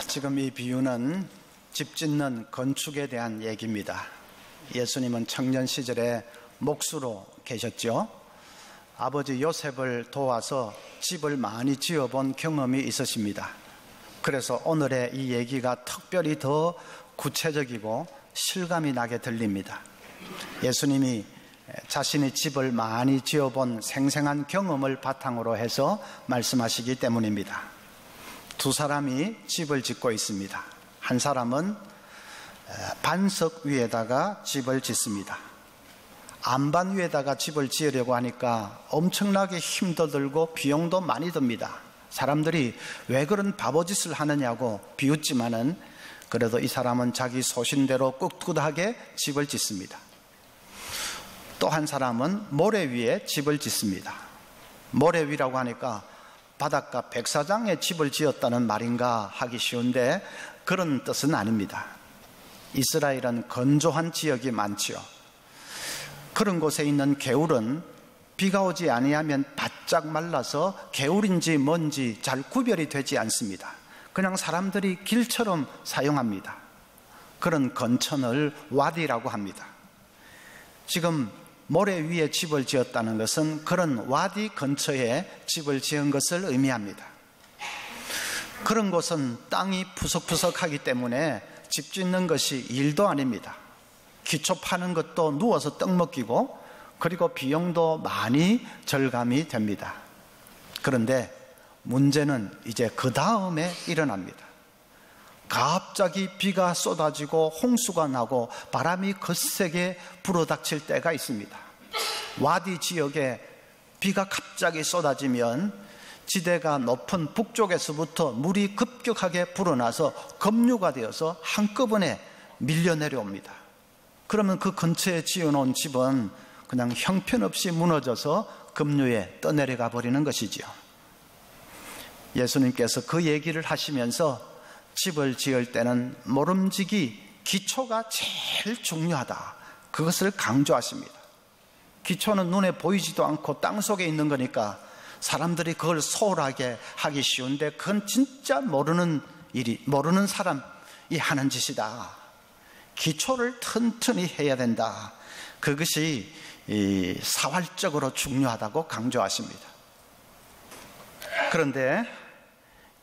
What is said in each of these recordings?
지금 이 비유는 집 짓는 건축에 대한 얘기입니다. 예수님은 청년 시절에 목수로 계셨죠. 아버지 요셉을 도와서 집을 많이 지어본 경험이 있으십니다. 그래서 오늘의 이 얘기가 특별히 더 구체적이고 실감이 나게 들립니다. 예수님이 자신이 집을 많이 지어본 생생한 경험을 바탕으로 해서 말씀하시기 때문입니다. 두 사람이 집을 짓고 있습니다. 한 사람은 반석 위에다가 집을 짓습니다. 안반 위에다가 집을 지으려고 하니까 엄청나게 힘도 들고 비용도 많이 듭니다. 사람들이 왜 그런 바보짓을 하느냐고 비웃지만은 그래도 이 사람은 자기 소신대로 꿋꿋하게 집을 짓습니다. 또 한 사람은 모래 위에 집을 짓습니다. 모래 위라고 하니까 바닷가 백사장에 집을 지었다는 말인가 하기 쉬운데 그런 뜻은 아닙니다. 이스라엘은 건조한 지역이 많지요. 그런 곳에 있는 개울은 비가 오지 아니하면 바짝 말라서 개울인지 뭔지 잘 구별이 되지 않습니다. 그냥 사람들이 길처럼 사용합니다. 그런 건천을 와디라고 합니다. 지금 모래 위에 집을 지었다는 것은 그런 와디 근처에 집을 지은 것을 의미합니다. 그런 곳은 땅이 푸석푸석하기 때문에 집 짓는 것이 일도 아닙니다. 기초 파는 것도 누워서 떡 먹기고 그리고 비용도 많이 절감이 됩니다. 그런데 문제는 이제 그 다음에 일어납니다. 갑자기 비가 쏟아지고 홍수가 나고 바람이 거세게 불어닥칠 때가 있습니다. 와디 지역에 비가 갑자기 쏟아지면 지대가 높은 북쪽에서부터 물이 급격하게 불어나서 급류가 되어서 한꺼번에 밀려 내려옵니다. 그러면 그 근처에 지어놓은 집은 그냥 형편없이 무너져서 급류에 떠내려가 버리는 것이지요. 예수님께서 그 얘기를 하시면서 집을 지을 때는 모름지기 기초가 제일 중요하다, 그것을 강조하십니다. 기초는 눈에 보이지도 않고 땅속에 있는 거니까 사람들이 그걸 소홀하게 하기 쉬운데 그건 진짜 모르는 사람이 하는 짓이다. 기초를 튼튼히 해야 된다. 그것이 사활적으로 중요하다고 강조하십니다. 그런데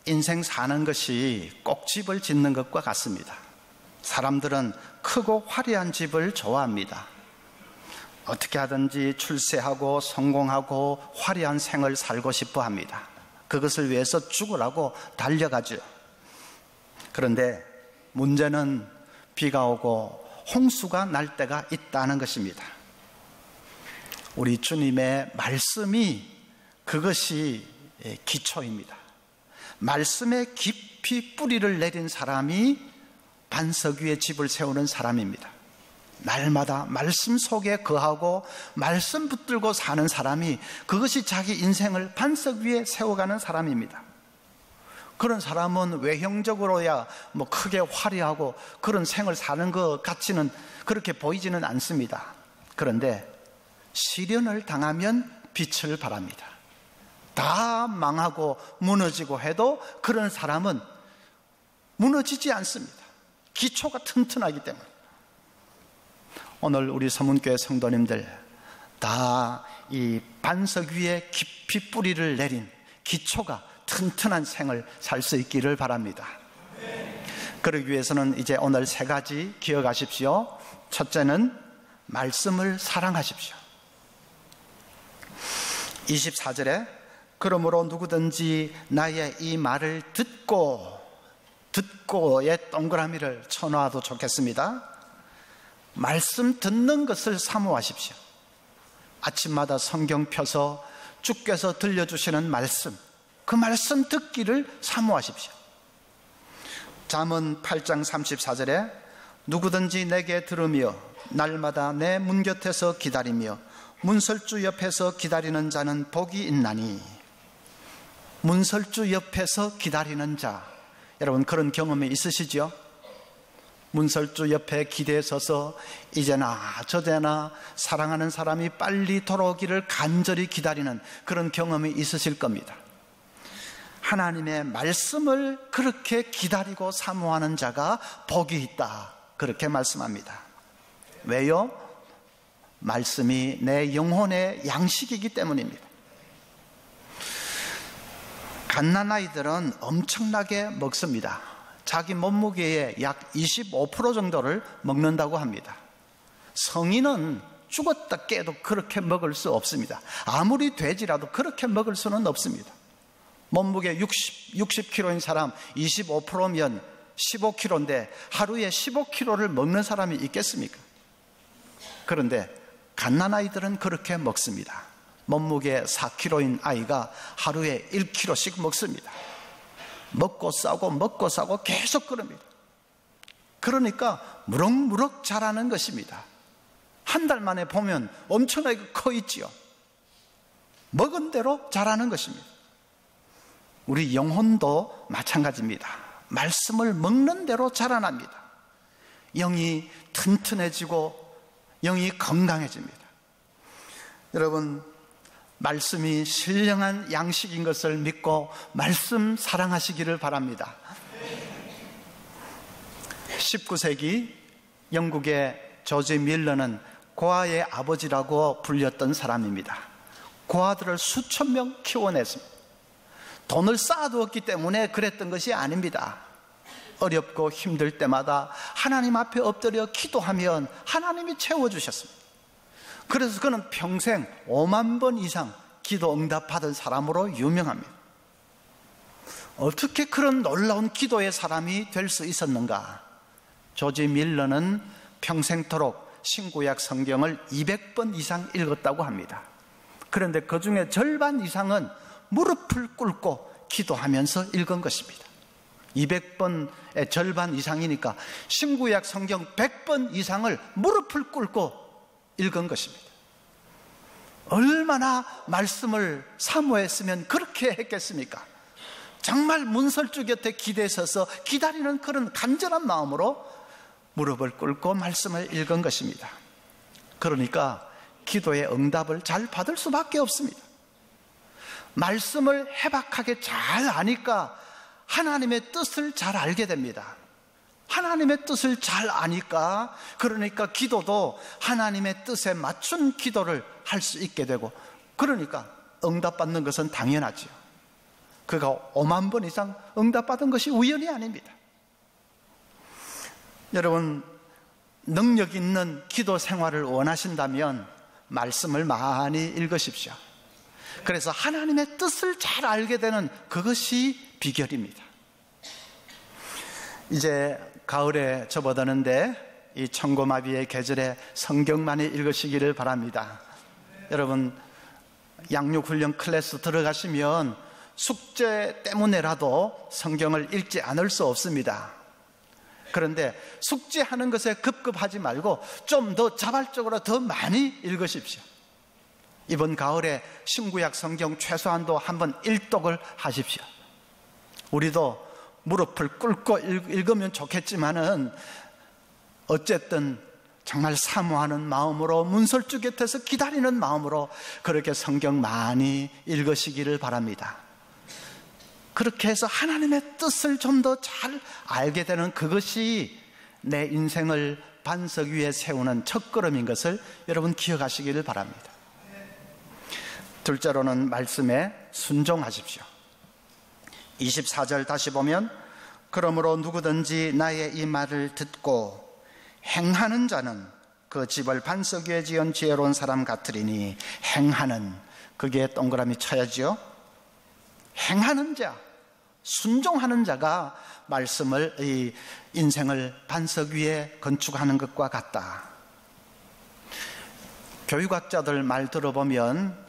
인생 사는 것이 꼭 집을 짓는 것과 같습니다. 사람들은 크고 화려한 집을 좋아합니다. 어떻게 하든지 출세하고 성공하고 화려한 생을 살고 싶어 합니다. 그것을 위해서 죽으라고 달려가죠. 그런데 문제는 비가 오고 홍수가 날 때가 있다는 것입니다. 우리 주님의 말씀이 그것이 기초입니다. 말씀에 깊이 뿌리를 내린 사람이 반석 위에 집을 세우는 사람입니다. 날마다 말씀 속에 거하고 말씀 붙들고 사는 사람이 그것이 자기 인생을 반석 위에 세워가는 사람입니다. 그런 사람은 외형적으로야 크게 화려하고 그런 생을 사는 것 같지는 그렇게 보이지는 않습니다. 그런데 시련을 당하면 빛을 발합니다. 다 망하고 무너지고 해도 그런 사람은 무너지지 않습니다. 기초가 튼튼하기 때문에. 오늘 우리 서문교회 성도님들 다 이 반석 위에 깊이 뿌리를 내린 기초가 튼튼한 생을 살 수 있기를 바랍니다. 그러기 위해서는 이제 오늘 세 가지 기억하십시오. 첫째는 말씀을 사랑하십시오. 24절에 그러므로 누구든지 나의 이 말을 듣고의 동그라미를 쳐놓아도 좋겠습니다. 말씀 듣는 것을 사모하십시오. 아침마다 성경 펴서 주께서 들려주시는 말씀, 그 말씀 듣기를 사모하십시오. 잠언 8장 34절에 누구든지 내게 들으며 날마다 내 문 곁에서 기다리며 문설주 옆에서 기다리는 자는 복이 있나니. 문설주 옆에서 기다리는 자, 여러분 그런 경험이 있으시죠? 문설주 옆에 기대에 서서 이제나 저제나 사랑하는 사람이 빨리 돌아오기를 간절히 기다리는 그런 경험이 있으실 겁니다. 하나님의 말씀을 그렇게 기다리고 사모하는 자가 복이 있다, 그렇게 말씀합니다. 왜요? 말씀이 내 영혼의 양식이기 때문입니다. 갓난아이들은 엄청나게 먹습니다. 자기 몸무게의 약 25% 정도를 먹는다고 합니다. 성인은 죽었다 깨도 그렇게 먹을 수 없습니다. 아무리 돼지라도 그렇게 먹을 수는 없습니다. 몸무게 60kg인 사람 25%면 15kg인데 하루에 15kg를 먹는 사람이 있겠습니까? 그런데 갓난아이들은 그렇게 먹습니다. 몸무게 4kg인 아이가 하루에 1kg씩 먹습니다. 먹고 싸고 계속 그럽니다. 그러니까 무럭무럭 자라는 것입니다. 한 달 만에 보면 엄청나게 커 있지요. 먹은 대로 자라는 것입니다. 우리 영혼도 마찬가지입니다. 말씀을 먹는 대로 자라납니다. 영이 튼튼해지고 영이 건강해집니다. 여러분, 말씀이 신령한 양식인 것을 믿고 말씀 사랑하시기를 바랍니다. 19세기 영국의 조지 밀러는 고아의 아버지라고 불렸던 사람입니다. 고아들을 수천 명 키워냈습니다. 돈을 쌓아두었기 때문에 그랬던 것이 아닙니다. 어렵고 힘들 때마다 하나님 앞에 엎드려 기도하면 하나님이 채워주셨습니다. 그래서 그는 평생 5만 번 이상 기도 응답받은 사람으로 유명합니다. 어떻게 그런 놀라운 기도의 사람이 될 수 있었는가? 조지 밀러는 평생토록 신구약 성경을 200번 이상 읽었다고 합니다. 그런데 그 중에 절반 이상은 무릎을 꿇고 기도하면서 읽은 것입니다. 200번의 절반 이상이니까 신구약 성경 100번 이상을 무릎을 꿇고 읽은 것입니다. 얼마나 말씀을 사모했으면 그렇게 했겠습니까? 정말 문설주 곁에 기대에 서서 기다리는 그런 간절한 마음으로 무릎을 꿇고 말씀을 읽은 것입니다. 그러니까 기도의 응답을 잘 받을 수밖에 없습니다. 말씀을 해박하게 잘 아니까 하나님의 뜻을 잘 알게 됩니다. 하나님의 뜻을 잘 아니까, 그러니까 기도도 하나님의 뜻에 맞춘 기도를 할 수 있게 되고, 그러니까 응답받는 것은 당연하지요. 그가 5만 번 이상 응답받은 것이 우연이 아닙니다. 여러분, 능력 있는 기도 생활을 원하신다면 말씀을 많이 읽으십시오. 그래서 하나님의 뜻을 잘 알게 되는 그것이 비결입니다. 이제 가을에 접어드는데 이 천고마비의 계절에 성경 많이 읽으시기를 바랍니다. 여러분, 양육훈련 클래스 들어가시면 숙제 때문에라도 성경을 읽지 않을 수 없습니다. 그런데 숙제하는 것에 급급하지 말고 좀 더 자발적으로 더 많이 읽으십시오. 이번 가을에 신구약 성경 최소한도 한번 일독을 하십시오. 우리도 무릎을 꿇고 읽으면 좋겠지만은 어쨌든 정말 사모하는 마음으로, 문설주 곁에서 기다리는 마음으로 그렇게 성경 많이 읽으시기를 바랍니다. 그렇게 해서 하나님의 뜻을 좀 더 잘 알게 되는 그것이 내 인생을 반석 위에 세우는 첫걸음인 것을 여러분 기억하시기를 바랍니다. 둘째로는 말씀에 순종하십시오. 24절 다시 보면, 그러므로 누구든지 나의 이 말을 듣고 행하는 자는 그 집을 반석 위에 지은 지혜로운 사람 같으리니, 행하는, 그게 동그라미 쳐야지요. 행하는 자, 순종하는 자가 말씀을, 이 인생을 반석 위에 건축하는 것과 같다. 교육학자들 말 들어보면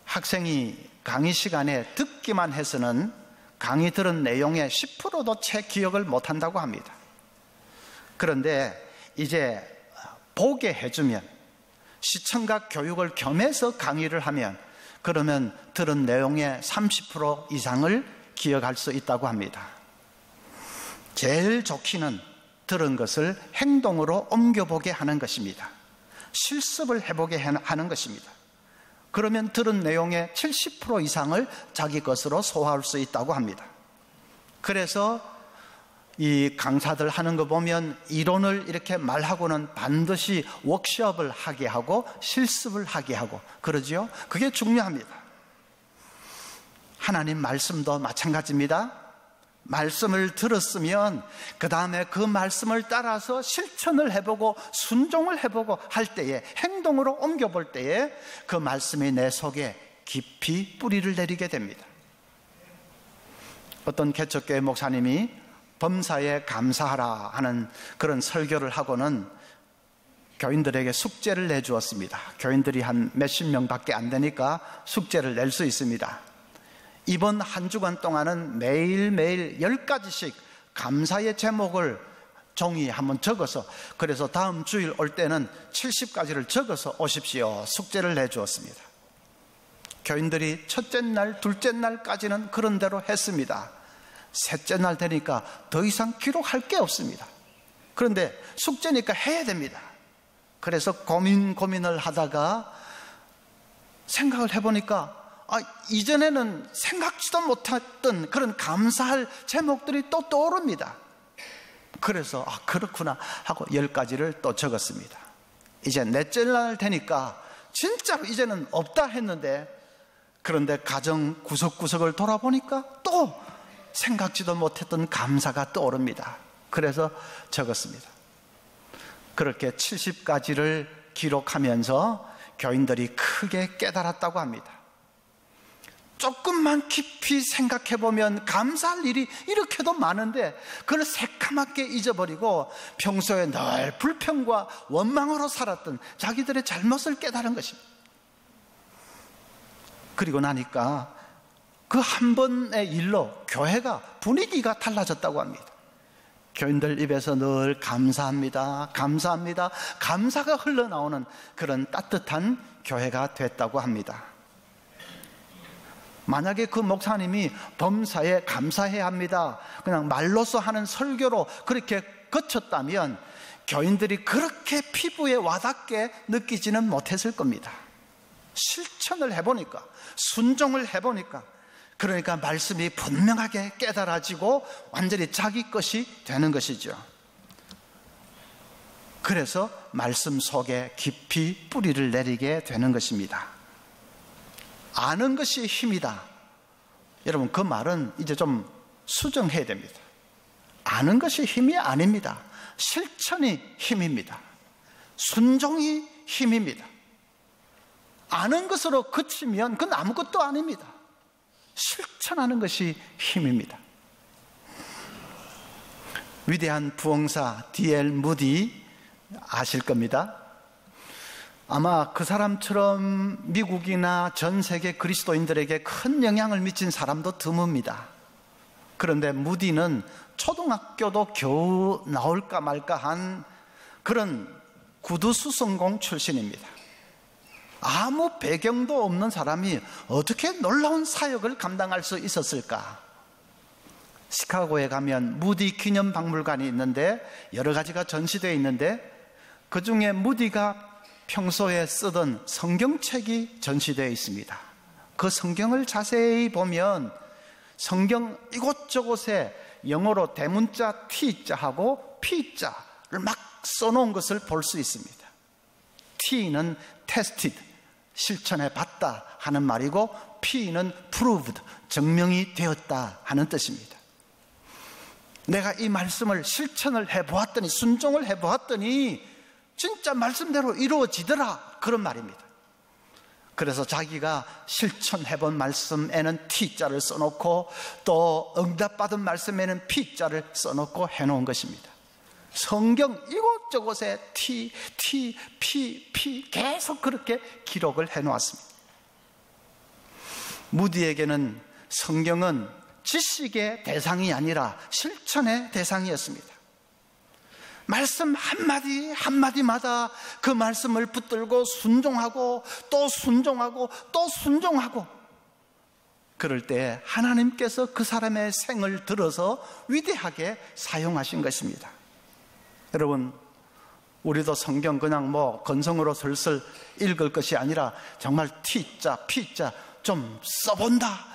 학생이 강의 시간에 듣기만 해서는 강의 들은 내용의 10%도 채 기억을 못한다고 합니다. 그런데 이제 보게 해주면, 시청각 교육을 겸해서 강의를 하면, 그러면 들은 내용의 30% 이상을 기억할 수 있다고 합니다. 제일 좋기는 들은 것을 행동으로 옮겨보게 하는 것입니다. 실습을 해보게 하는 것입니다. 그러면 들은 내용의 70% 이상을 자기 것으로 소화할 수 있다고 합니다. 그래서 이 강사들 하는 거 보면 이론을 이렇게 말하고는 반드시 워크숍을 하게 하고 실습을 하게 하고 그러죠. 그게 중요합니다. 하나님 말씀도 마찬가지입니다. 말씀을 들었으면 그 다음에 그 말씀을 따라서 실천을 해보고 순종을 해보고 할 때에, 행동으로 옮겨볼 때에 그 말씀이 내 속에 깊이 뿌리를 내리게 됩니다. 어떤 개척교회 목사님이 범사에 감사하라 하는 그런 설교를 하고는 교인들에게 숙제를 내주었습니다. 교인들이 한 몇십 명밖에 안 되니까 숙제를 낼 수 있습니다. 이번 한 주간 동안은 매일매일 10가지씩 감사의 제목을 종이에 한번 적어서, 그래서 다음 주일 올 때는 70가지를 적어서 오십시오. 숙제를 내주었습니다. 교인들이 첫째 날, 둘째 날까지는 그런 대로 했습니다. 셋째 날 되니까 더 이상 기록할 게 없습니다. 그런데 숙제니까 해야 됩니다. 그래서 고민을 하다가 생각을 해보니까 이전에는 생각지도 못했던 그런 감사할 제목들이 또 떠오릅니다. 그래서 그렇구나 하고 10가지를 또 적었습니다. 이제 넷째 날 되니까 진짜로 이제는 없다 했는데, 그런데 가정 구석구석을 돌아보니까 또 생각지도 못했던 감사가 떠오릅니다. 그래서 적었습니다. 그렇게 70가지를 기록하면서 교인들이 크게 깨달았다고 합니다. 조금만 깊이 생각해 보면 감사할 일이 이렇게도 많은데 그걸 새카맣게 잊어버리고 평소에 늘 불평과 원망으로 살았던 자기들의 잘못을 깨달은 것입니다. 그리고 나니까 그 한 번의 일로 교회가 분위기가 달라졌다고 합니다. 교인들 입에서 늘 감사합니다, 감사합니다, 감사가 흘러나오는 그런 따뜻한 교회가 됐다고 합니다. 만약에 그 목사님이 범사에 감사해야 합니다, 그냥 말로써 하는 설교로 그렇게 거쳤다면 교인들이 그렇게 피부에 와닿게 느끼지는 못했을 겁니다. 실천을 해보니까, 순종을 해보니까, 그러니까 말씀이 분명하게 깨달아지고 완전히 자기 것이 되는 것이죠. 그래서 말씀 속에 깊이 뿌리를 내리게 되는 것입니다. 아는 것이 힘이다. 여러분, 그 말은 이제 좀 수정해야 됩니다. 아는 것이 힘이 아닙니다. 실천이 힘입니다. 순종이 힘입니다. 아는 것으로 그치면 그건 아무것도 아닙니다. 실천하는 것이 힘입니다. 위대한 부흥사 D.L. 무디 아실 겁니다. 아마 그 사람처럼 미국이나 전 세계 그리스도인들에게 큰 영향을 미친 사람도 드뭅니다. 그런데 무디는 초등학교도 겨우 나올까 말까 한 그런 구두수성공 출신입니다. 아무 배경도 없는 사람이 어떻게 놀라운 사역을 감당할 수 있었을까? 시카고에 가면 무디 기념박물관이 있는데 여러 가지가 전시되어 있는데 그 중에 무디가 평소에 쓰던 성경책이 전시되어 있습니다. 그 성경을 자세히 보면 성경 이곳저곳에 영어로 대문자 T자하고 P자를 막 써놓은 것을 볼 수 있습니다. T는 tested, 실천해 봤다 하는 말이고, P는 proved, 증명이 되었다 하는 뜻입니다. 내가 이 말씀을 실천을 해보았더니, 순종을 해보았더니 진짜 말씀대로 이루어지더라, 그런 말입니다. 그래서 자기가 실천해본 말씀에는 T자를 써놓고 또 응답받은 말씀에는 P자를 써놓고 해놓은 것입니다. 성경 이곳저곳에 T, P 계속 그렇게 기록을 해놓았습니다. 무디에게는 성경은 지식의 대상이 아니라 실천의 대상이었습니다. 말씀 한마디 한마디마다 그 말씀을 붙들고 순종하고 또 순종하고 또 순종하고, 그럴 때 하나님께서 그 사람의 생을 들어서 위대하게 사용하신 것입니다. 여러분, 우리도 성경 그냥 건성으로 슬슬 읽을 것이 아니라 정말 T자, P자 좀 써본다,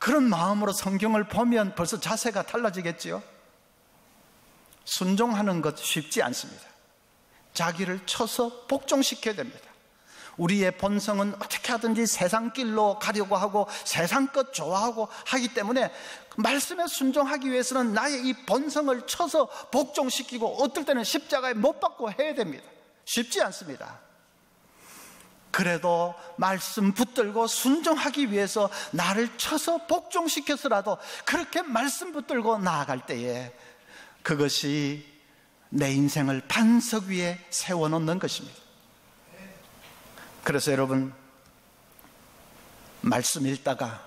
그런 마음으로 성경을 보면 벌써 자세가 달라지겠지요. 순종하는 것 쉽지 않습니다. 자기를 쳐서 복종시켜야 됩니다. 우리의 본성은 어떻게 하든지 세상 길로 가려고 하고 세상 것 좋아하고 하기 때문에 말씀에 순종하기 위해서는 나의 이 본성을 쳐서 복종시키고 어떨 때는 십자가에 못 박고 해야 됩니다. 쉽지 않습니다. 그래도 말씀 붙들고 순종하기 위해서 나를 쳐서 복종시켜서라도 그렇게 말씀 붙들고 나아갈 때에 그것이 내 인생을 반석 위에 세워놓는 것입니다. 그래서 여러분, 말씀 읽다가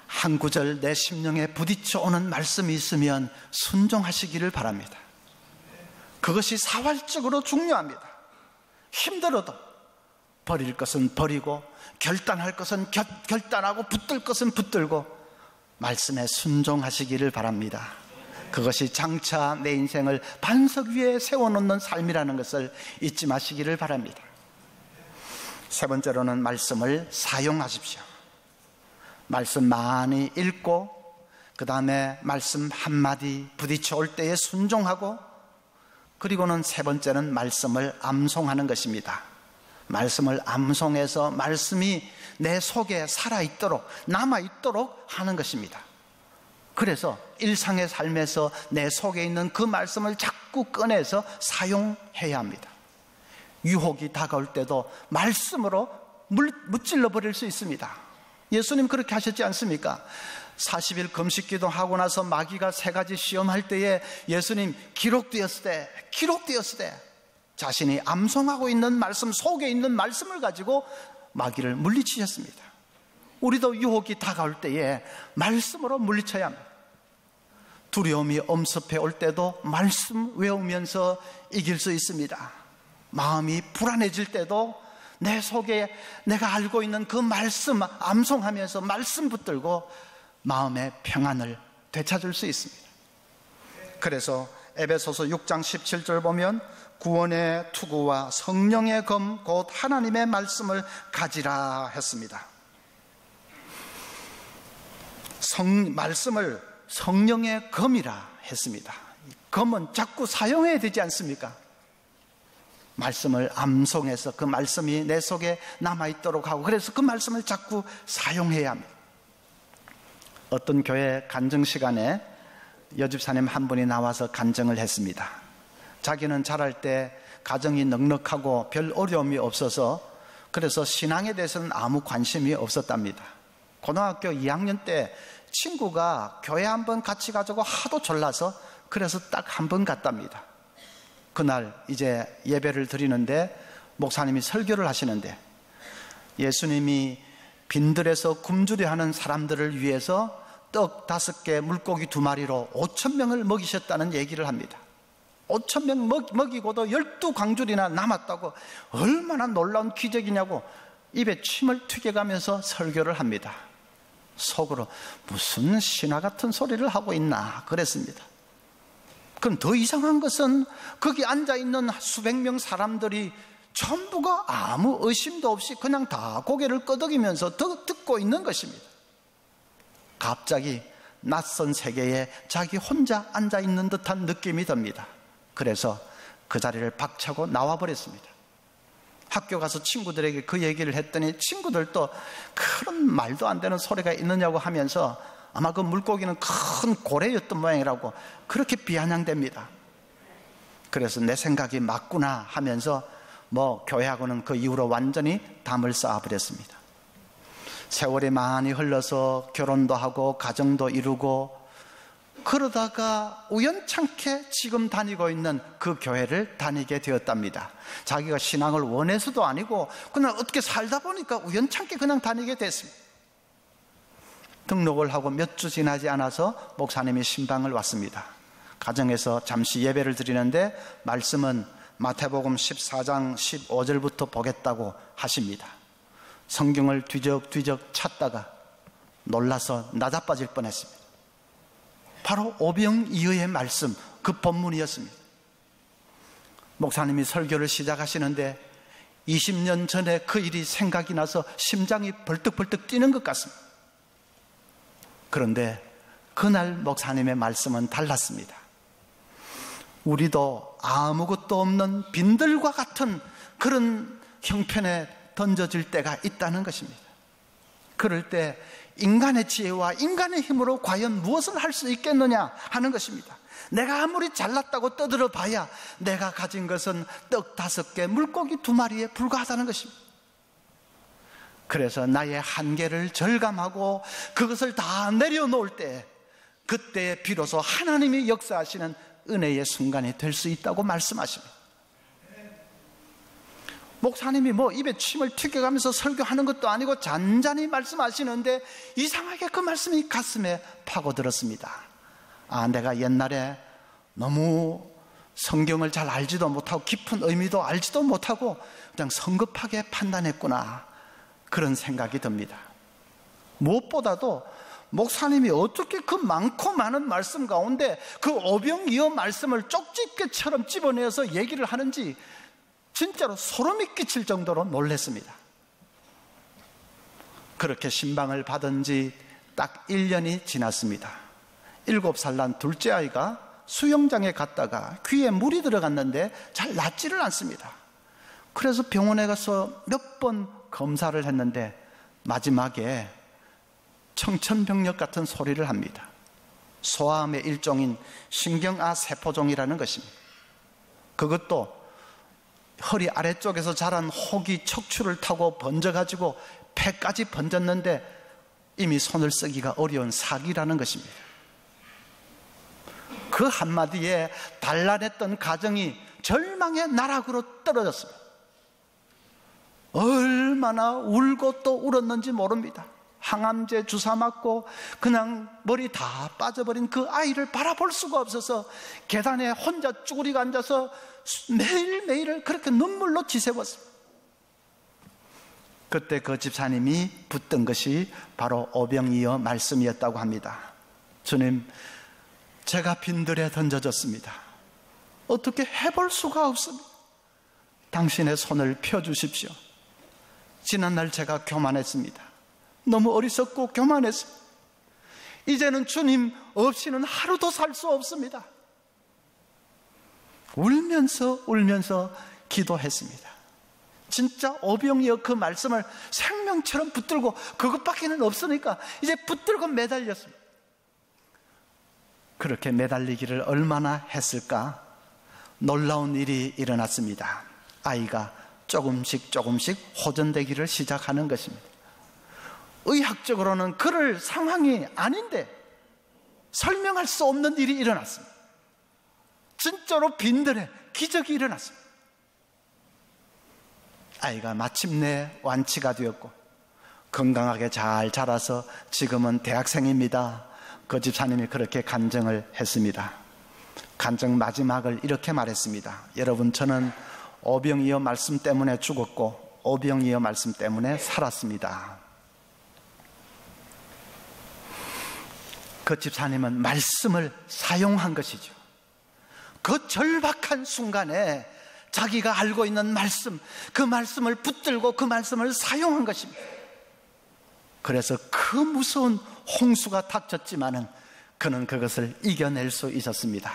한 구절 내 심령에 부딪혀 오는 말씀이 있으면 순종하시기를 바랍니다. 그것이 사활적으로 중요합니다. 힘들어도 버릴 것은 버리고 결단할 것은 결단하고 붙들 것은 붙들고 말씀에 순종하시기를 바랍니다. 그것이 장차 내 인생을 반석 위에 세워놓는 삶이라는 것을 잊지 마시기를 바랍니다. 세 번째로는 말씀을 사용하십시오. 말씀 많이 읽고 그 다음에 말씀 한마디 부딪혀 올 때에 순종하고, 그리고는 세 번째는 말씀을 암송하는 것입니다. 말씀을 암송해서 말씀이 내 속에 살아있도록 남아있도록 하는 것입니다. 그래서 일상의 삶에서 내 속에 있는 그 말씀을 자꾸 꺼내서 사용해야 합니다. 유혹이 다가올 때도 말씀으로 무찔러 버릴 수 있습니다. 예수님 그렇게 하셨지 않습니까? 40일 금식기도 하고 나서 마귀가 3가지 시험할 때에 예수님 기록되었을 때 자신이 암송하고 있는 말씀, 속에 있는 말씀을 가지고 마귀를 물리치셨습니다. 우리도 유혹이 다가올 때에 말씀으로 물리쳐야 합니다. 두려움이 엄습해 올 때도 말씀 외우면서 이길 수 있습니다. 마음이 불안해질 때도 내 속에 내가 알고 있는 그 말씀 암송하면서 말씀 붙들고 마음의 평안을 되찾을 수 있습니다. 그래서 에베소서 6장 17절 보면 구원의 투구와 성령의 검 곧 하나님의 말씀을 가지라 했습니다. 말씀을 성령의 검이라 했습니다. 검은 자꾸 사용해야 되지 않습니까? 말씀을 암송해서 그 말씀이 내 속에 남아있도록 하고, 그래서 그 말씀을 자꾸 사용해야 합니다. 어떤 교회 간증 시간에 여집사님 한 분이 나와서 간증을 했습니다. 자기는 자랄 때 가정이 넉넉하고 별 어려움이 없어서 그래서 신앙에 대해서는 아무 관심이 없었답니다. 고등학교 2학년 때 친구가 교회 한번 같이 가자고 하도 졸라서 그래서 딱 한 번 갔답니다. 그날 이제 예배를 드리는데 목사님이 설교를 하시는데 예수님이 빈들에서 굶주려하는 사람들을 위해서 떡 5개 물고기 2마리로 5,000명을 먹이셨다는 얘기를 합니다. 5,000명 먹이고도 12광줄이나 남았다고, 얼마나 놀라운 기적이냐고 입에 침을 튀겨가면서 설교를 합니다. 속으로 무슨 신화 같은 소리를 하고 있나 그랬습니다. 그럼 더 이상한 것은 거기 앉아있는 수백 명 사람들이 전부가 아무 의심도 없이 그냥 다 고개를 끄덕이면서 듣고 있는 것입니다. 갑자기 낯선 세계에 자기 혼자 앉아있는 듯한 느낌이 듭니다. 그래서 그 자리를 박차고 나와버렸습니다. 학교 가서 친구들에게 그 얘기를 했더니 친구들도 그런 말도 안 되는 소리가 있느냐고 하면서 아마 그 물고기는 큰 고래였던 모양이라고 그렇게 비아냥댑니다. 그래서 내 생각이 맞구나 하면서 교회하고는 그 이후로 완전히 담을 쌓아버렸습니다. 세월이 많이 흘러서 결혼도 하고 가정도 이루고 그러다가 우연찮게 지금 다니고 있는 그 교회를 다니게 되었답니다. 자기가 신앙을 원해서도 아니고 그냥 어떻게 살다 보니까 우연찮게 그냥 다니게 됐습니다. 등록을 하고 몇 주 지나지 않아서 목사님이 신방을 왔습니다. 가정에서 잠시 예배를 드리는데 말씀은 마태복음 14장 15절부터 보겠다고 하십니다. 성경을 뒤적뒤적 찾다가 놀라서 나자빠질 뻔했습니다. 바로 오병이어의 말씀, 그 본문이었습니다. 목사님이 설교를 시작하시는데 20년 전에 그 일이 생각이 나서 심장이 벌떡벌떡 뛰는 것 같습니다. 그런데 그날 목사님의 말씀은 달랐습니다. 우리도 아무것도 없는 빈들과 같은 그런 형편에 던져질 때가 있다는 것입니다. 그럴 때 인간의 지혜와 인간의 힘으로 과연 무엇을 할 수 있겠느냐 하는 것입니다. 내가 아무리 잘났다고 떠들어 봐야 내가 가진 것은 떡 5개, 물고기 2마리에 불과하다는 것입니다. 그래서 나의 한계를 절감하고 그것을 다 내려놓을 때, 그때 비로소 하나님이 역사하시는 은혜의 순간이 될 수 있다고 말씀하십니다. 목사님이 입에 침을 튀겨가면서 설교하는 것도 아니고 잔잔히 말씀하시는데 이상하게 그 말씀이 가슴에 파고들었습니다. 내가 옛날에 너무 성경을 잘 알지도 못하고 깊은 의미도 알지도 못하고 그냥 성급하게 판단했구나, 그런 생각이 듭니다. 무엇보다도 목사님이 어떻게 그 많고 많은 말씀 가운데 그 오병이어 말씀을 쪽집게처럼 집어내어서 얘기를 하는지 진짜로 소름이 끼칠 정도로 놀랐습니다. 그렇게 신방을 받은 지 딱 1년이 지났습니다. 7살 난 둘째 아이가 수영장에 갔다가 귀에 물이 들어갔는데 잘 낫지를 않습니다. 그래서 병원에 가서 몇 번 검사를 했는데 마지막에 청천벽력 같은 소리를 합니다. 소아암의 일종인 신경아 세포종이라는 것입니다. 그것도 허리 아래쪽에서 자란 혹이 척추를 타고 번져가지고 폐까지 번졌는데 이미 손을 쓰기가 어려운 사기라는 것입니다. 그 한마디에 단란했던 가정이 절망의 나락으로 떨어졌습니다. 얼마나 울고 또 울었는지 모릅니다. 항암제 주사 맞고 그냥 머리 다 빠져버린 그 아이를 바라볼 수가 없어서 계단에 혼자 쭈그리고 앉아서 매일매일을 그렇게 눈물로 지새웠습니다. 그때 그 집사님이 붙든 것이 바로 오병이어 말씀이었다고 합니다. 주님, 제가 빈들에 던져졌습니다. 어떻게 해볼 수가 없습니다. 당신의 손을 펴주십시오. 지난날 제가 교만했습니다. 너무 어리석고 교만했습니다. 이제는 주님 없이는 하루도 살 수 없습니다. 울면서 기도했습니다. 진짜 오병이어 그 말씀을 생명처럼 붙들고 그것밖에는 없으니까 이제 붙들고 매달렸습니다. 그렇게 매달리기를 얼마나 했을까? 놀라운 일이 일어났습니다. 아이가 조금씩 호전되기를 시작하는 것입니다. 의학적으로는 그럴 상황이 아닌데 설명할 수 없는 일이 일어났습니다. 진짜로 빈들에 기적이 일어났습니다. 아이가 마침내 완치가 되었고 건강하게 잘 자라서 지금은 대학생입니다. 그 집사님이 그렇게 간증을 했습니다. 간증 마지막을 이렇게 말했습니다. 여러분, 저는 오병이어 말씀 때문에 죽었고 오병이어 말씀 때문에 살았습니다. 그 집사님은 말씀을 사용한 것이죠. 그 절박한 순간에 자기가 알고 있는 말씀, 그 말씀을 붙들고 그 말씀을 사용한 것입니다. 그래서 그 무서운 홍수가 닥쳤지만은 그는 그것을 이겨낼 수 있었습니다.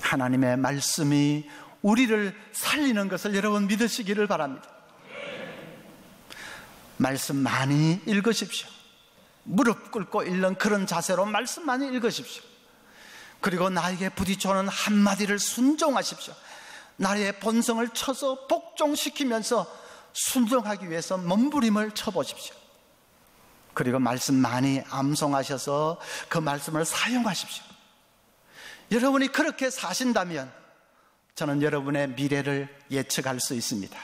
하나님의 말씀이 우리를 살리는 것을 여러분 믿으시기를 바랍니다. 말씀 많이 읽으십시오. 무릎 꿇고 읽는 그런 자세로 말씀 많이 읽으십시오. 그리고 나에게 부딪혀오는 한마디를 순종하십시오. 나의 본성을 쳐서 복종시키면서 순종하기 위해서 몸부림을 쳐보십시오. 그리고 말씀 많이 암송하셔서 그 말씀을 사용하십시오. 여러분이 그렇게 사신다면 저는 여러분의 미래를 예측할 수 있습니다.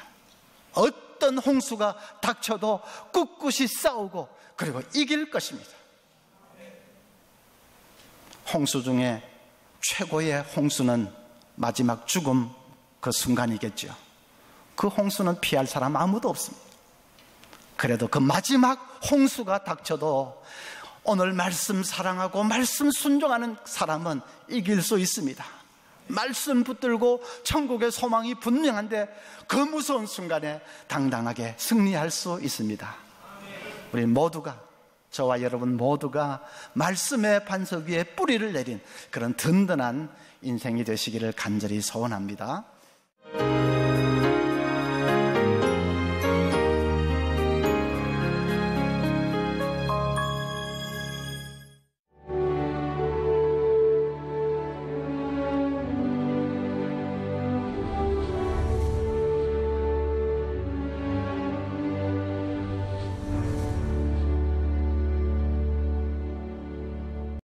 어떤 홍수가 닥쳐도 꿋꿋이 싸우고 그리고 이길 것입니다. 홍수 중에 최고의 홍수는 마지막 죽음 그 순간이겠죠. 그 홍수는 피할 사람 아무도 없습니다. 그래도 그 마지막 홍수가 닥쳐도 오늘 말씀 사랑하고 말씀 순종하는 사람은 이길 수 있습니다. 말씀 붙들고 천국의 소망이 분명한데 그 무서운 순간에 당당하게 승리할 수 있습니다. 우리 모두가 저와 여러분 모두가 말씀의 반석 위에 뿌리를 내린 그런 든든한 인생이 되시기를 간절히 소원합니다.